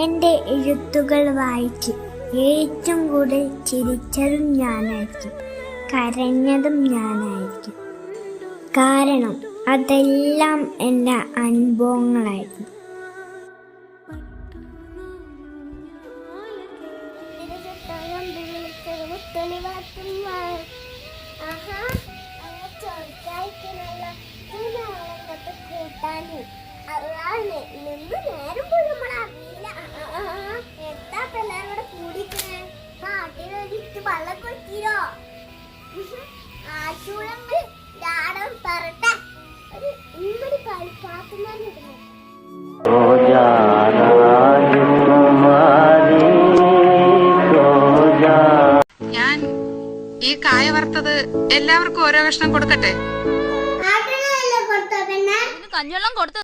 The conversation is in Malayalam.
എൻ്റെ എഴുത്തുകൾ വായിച്ച് ഏറ്റവും കൂടുതൽ ചിരിച്ചതും ഞാനായിരിക്കും, കരഞ്ഞതും ഞാനായിരിക്കും. കാരണം അതെല്ലാം എൻ്റെ അനുഭവങ്ങളായിരുന്നു. ഞാൻ ഈ കായ വറുത്തത് എല്ലാവർക്കും ഓരോ കഷ്ണം കൊടുക്കട്ടെ. കഞ്ഞിവെള്ളം കൊടുത്തു.